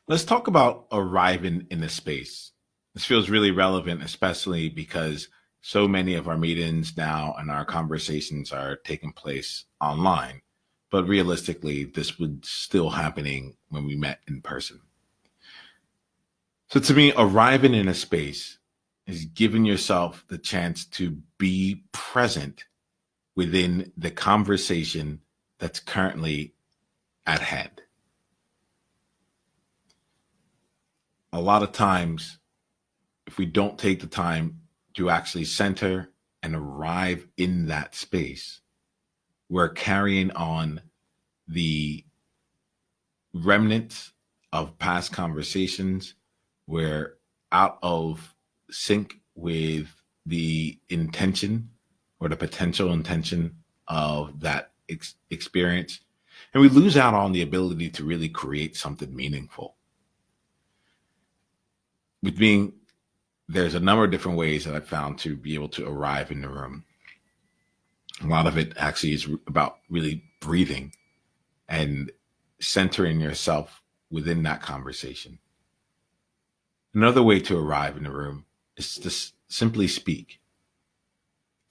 Let's talk about arriving in a space. This feels really relevant, especially because so many of our meetings now and our conversations are taking place online. But realistically, this was still happening when we met in person. So to me, arriving in a space is giving yourself the chance to be present within the conversation that's currently at hand. A lot of times, if we don't take the time to actually center and arrive in that space, we're carrying on the remnants of past conversations. We're out of sync with the intention or the potential intention of that experience. And we lose out on the ability to really create something meaningful. With being There's a number of different ways that I've found to be able to arrive in the room. A lot of it actually is about really breathing and centering yourself within that conversation. Another way to arrive in the room is to simply speak,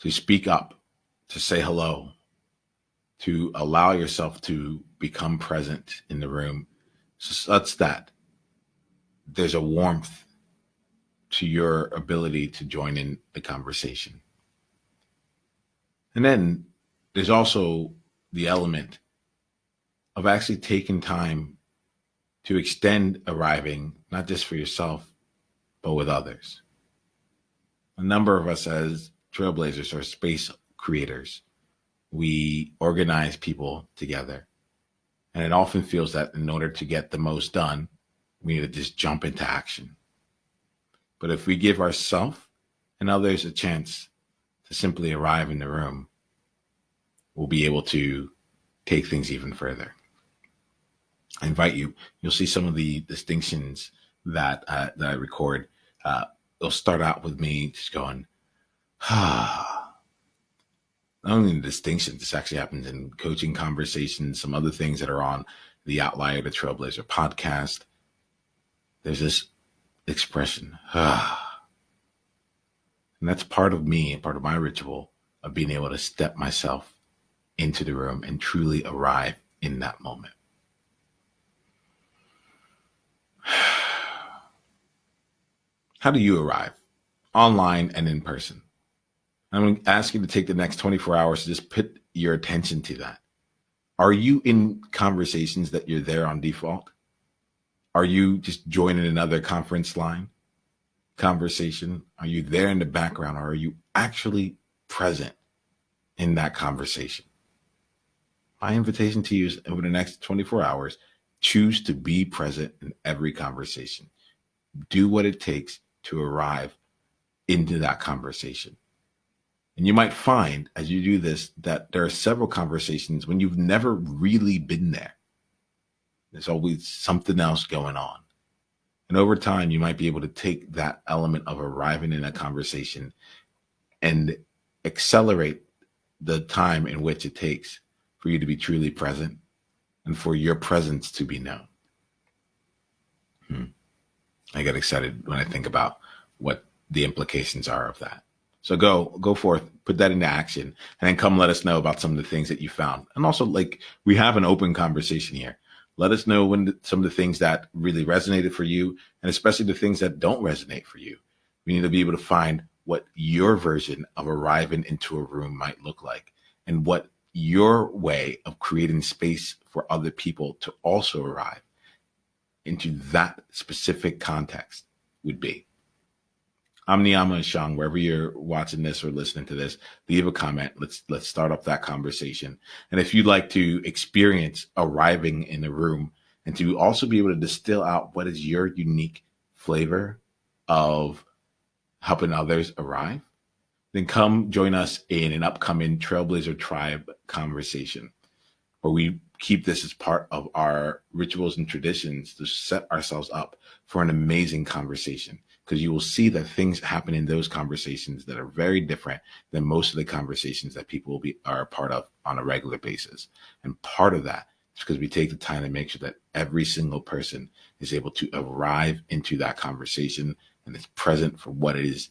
to speak up, to say hello, to allow yourself to become present in the room such that there's a warmth to your ability to join in the conversation. And then there's also the element of actually taking time to extend arriving, not just for yourself, but with others. A number of us as trailblazers or space creators, we organize people together. And it often feels that in order to get the most done, we need to just jump into action. But if we give ourselves and others a chance to simply arrive in the room, we'll be able to take things even further. I invite you, you'll see some of the distinctions that I record. It'll start out with me just going, ah. Not only the distinctions, this actually happens in coaching conversations, some other things that are on the Outlier, the Trailblazer podcast. There's this expression, ah. And that's part of me and part of my ritual of being able to step myself into the room and truly arrive in that moment. How do you arrive? Online and in person. I'm going to ask you to take the next 24 hours to just put your attention to that. Are you in conversations that you're there on default? Are you just joining another conference line conversation? Are you there in the background, or are you actually present in that conversation? My invitation to you is over the next 24 hours, choose to be present in every conversation. Do what it takes to arrive into that conversation. And you might find as you do this that there are several conversations when you've never really been there. There's always something else going on. And over time, you might be able to take that element of arriving in a conversation and accelerate the time in which it takes for you to be truly present and for your presence to be known. I get excited when I think about what the implications are of that. So go forth, put that into action, and then come let us know about some of the things that you found. And also, like, we have an open conversation here. Let us know some of the things that really resonated for you, and especially the things that don't resonate for you. We need to be able to find what your version of arriving into a room might look like, and what your way of creating space for other people to also arrive into that specific context would be. I'm Niyama Shang. Wherever you're watching this or listening to this, leave a comment. Let's start up that conversation. And if you'd like to experience arriving in a room and to also be able to distill out what is your unique flavor of helping others arrive, then come join us in an upcoming Trailblazer Tribe conversation, where we keep this as part of our rituals and traditions to set ourselves up for an amazing conversation. Because you will see that things happen in those conversations that are very different than most of the conversations that people are a part of on a regular basis. And part of that It's because we take the time to make sure that every single person is able to arrive into that conversation and is present for what it is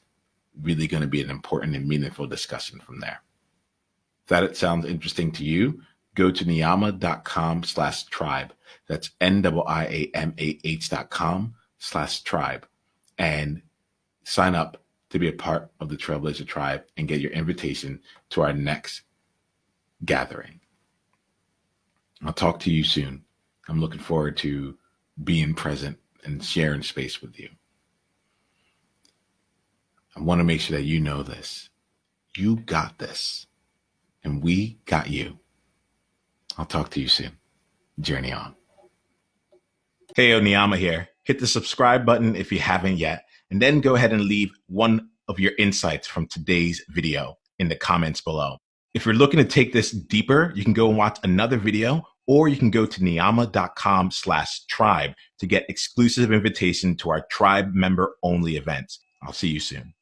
really going to be an important and meaningful discussion from there. If that sounds interesting to you, go to niyama.com/tribe. That's NIAMAH.com/tribe and sign up to be a part of the Trailblazer tribe and get your invitation to our next gathering. I'll talk to you soon. I'm looking forward to being present and sharing space with you. I want to make sure that you know this. You got this, and we got you. I'll talk to you soon. Journey on. Hey, Niyama here. Hit the subscribe button if you haven't yet, and then go ahead and leave one of your insights from today's video in the comments below. If you're looking to take this deeper, you can go and watch another video, or you can go to niyama.com/tribe to get exclusive invitation to our tribe member only events. I'll see you soon.